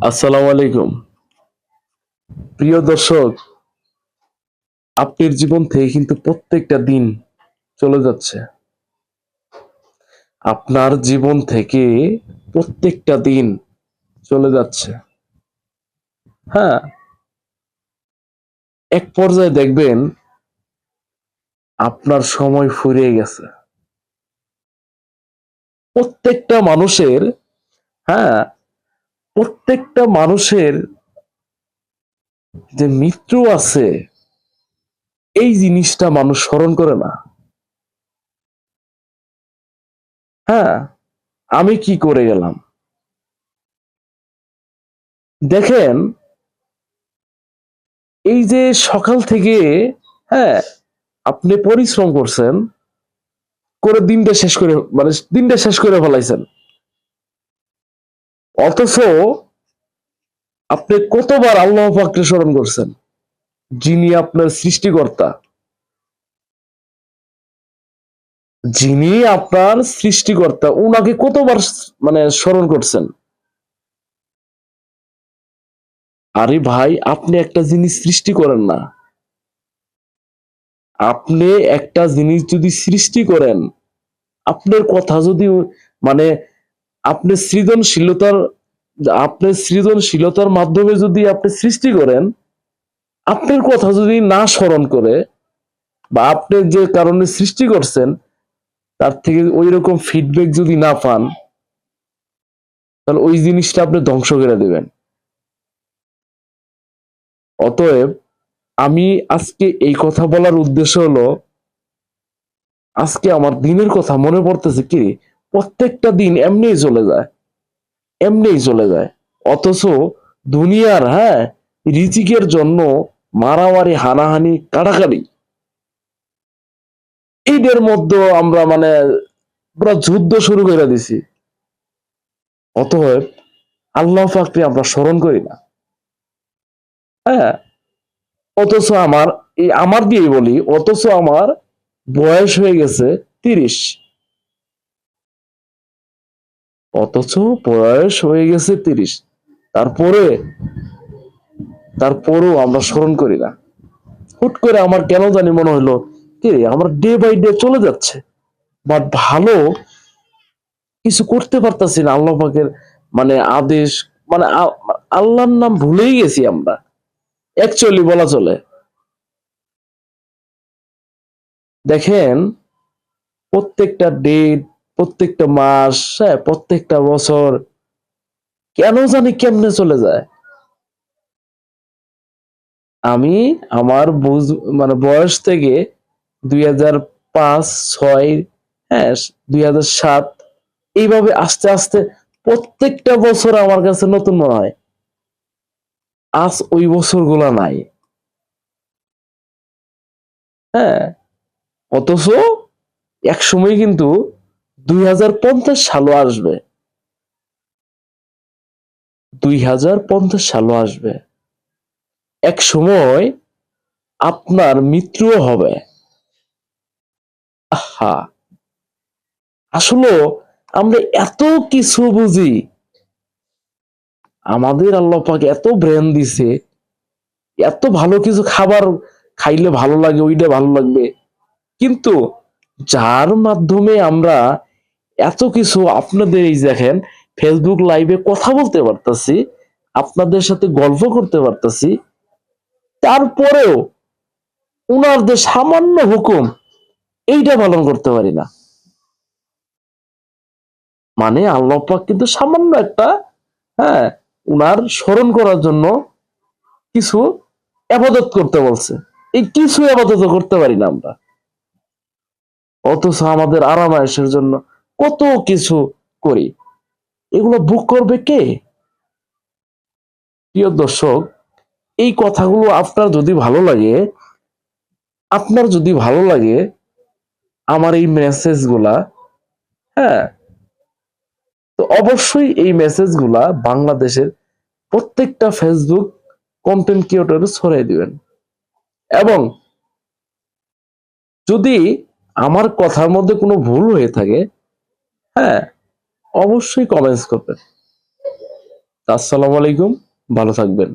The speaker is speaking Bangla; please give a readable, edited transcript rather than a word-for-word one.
আসসালামু আলাইকুম। প্রিয় দর্শক, আপনার জীবন থেকে কিন্তু প্রত্যেকটা দিন চলে যাচ্ছে। আপনার জীবন থেকে প্রত্যেকটা দিন চলে যাচ্ছে। হ্যাঁ, এক পর্যায়ে দেখবেন আপনার সময় ফুরিয়ে গেছে। প্রত্যেকটা মানুষের, হ্যাঁ, প্রত্যেকটা মানুষের যে মৃত্যু আছে, এই জিনিসটা মানুষ স্মরণ করে না। হ্যাঁ, আমি কি করে গেলাম? দেখেন, এই যে সকাল থেকে, হ্যাঁ, আপনি পরিশ্রম করছেন, করে দিনটা শেষ করে, মানে দিনটা শেষ করে ফেলাইছেন, অথচ আপনি কতবার আল্লাহ পাককে স্মরণ করছেন, যিনি আপনার সৃষ্টিকর্তা, যিনি আপনার সৃষ্টিকর্তা, উনাকে কতবার মানে স্মরণ করছেন। আরে ভাই, আপনি একটা জিনিস সৃষ্টি করেন না, আপনি একটা জিনিস যদি সৃষ্টি করেন, আপনার কথা যদি, মানে আপনি সৃজনশীলতার মাধ্যমে যদি আপনি সৃষ্টি করেন, আপনার কথা যদি না স্মরণ করে, বা আপনি যে কারণে সৃষ্টি করছেন তার থেকে ওই রকম ফিডব্যাক যদি না পান, তাহলে ওই জিনিসটা আপনি ধ্বংস করে দেবেন। অতএব আমি আজকে এই কথা বলার উদ্দেশ্য হলো, আজকে আমার দিনের কথা মনে পড়তেছে কি, প্রত্যেকটা দিন এমনিই চলে যায়, এমনিই চলে যায়। অথচ দুনিয়ার, হ্যাঁ, রিজিকের জন্য মারামারি, হানাহানি, কাটাকাটি, এইদের মধ্যে আমরা মানে পুরো যুদ্ধ শুরু করে দিছি। অতএব আল্লাহ পাককে আমরা স্মরণ করি না। হ্যাঁ, অথচ আমার দিয়ে বলি, অথচ আমার বয়স হয়ে গেছে ৩০। অথচ বয়স হয়ে গেছে ৩০, তারপরে তারপরেও আমরা স্মরণ করি না। হুট করে আমার কেন জানি মনে হলো, কি আমার ডে বাই ডে চলে যাচ্ছে, বাট ভালো কিছু করতে পারতাছি না। আল্লাহ পাকের মানে আদেশ, মানে আল্লাহর নাম ভুলেই গেছি আমরা, অ্যাকচুয়ালি বলা চলে। দেখেন, প্রত্যেকটা ডেট, প্রত্যেকটা মাস, হ্যাঁ, প্রত্যেকটা বছর কেন জানি কেমনে চলে যায়। আমি আমার মানে বয়স থেকে ২০০৫, ৬, হ্যাঁ, ২০০৭, এইভাবে আস্তে আস্তে প্রত্যেকটা বছর আমার কাছে নতুন মনে হয়। আজ ওই বছরগুলা নাই। হ্যাঁ, অথচ এক সময় কিন্তু ২০৫০ সালও আসবে, ২০৫০ সালও আসবে। এক সময় আপনার মৃত্যুও হবে। আহা, আসলে আমরা এত কিছু বুঝি, আমাদের আল্লাহ পাক এত ব্রেন দিছে, এত ভালো কিছু খাবার খাইলে ভালো লাগে, ওইটা ভালো লাগবে, কিন্তু যার মাধ্যমে আমরা এত কিছু, আপনাদের এই দেখেন, ফেসবুক লাইভে কথা বলতে পারতাছি, আপনাদের সাথে গল্প করতে পারতাছি, তারপরেও উনার যে সামান্য হুকুম, এইটা পালন করতে পারি না। মানে আল্লাহ পাক কিন্তু সামান্য একটা, হ্যাঁ, উনার স্মরণ করার জন্য কিছু আবাদত করতে বলছে, এই কিছু আবাদত করতে পারি না আমরা। অথচ আমাদের আরাম আয়েশের জন্য কত কিছু করি, এগুলো বুক করবে কে? প্রিয় দর্শক, এই কথাগুলো আপনার যদি ভালো লাগে আমার এই মেসেজগুলা, হ্যাঁ, তো অবশ্যই এই মেসেজগুলা বাংলাদেশের প্রত্যেকটা ফেসবুক কন্টেন্ট ক্রিয়েটরে ছড়িয়ে দিবেন। এবং যদি আমার কথার মধ্যে কোনো ভুল হয়ে থাকে, হ্যাঁ, অবশ্যই কমেন্টস করবেন। আসসালামু আলাইকুম, ভালো থাকবেন।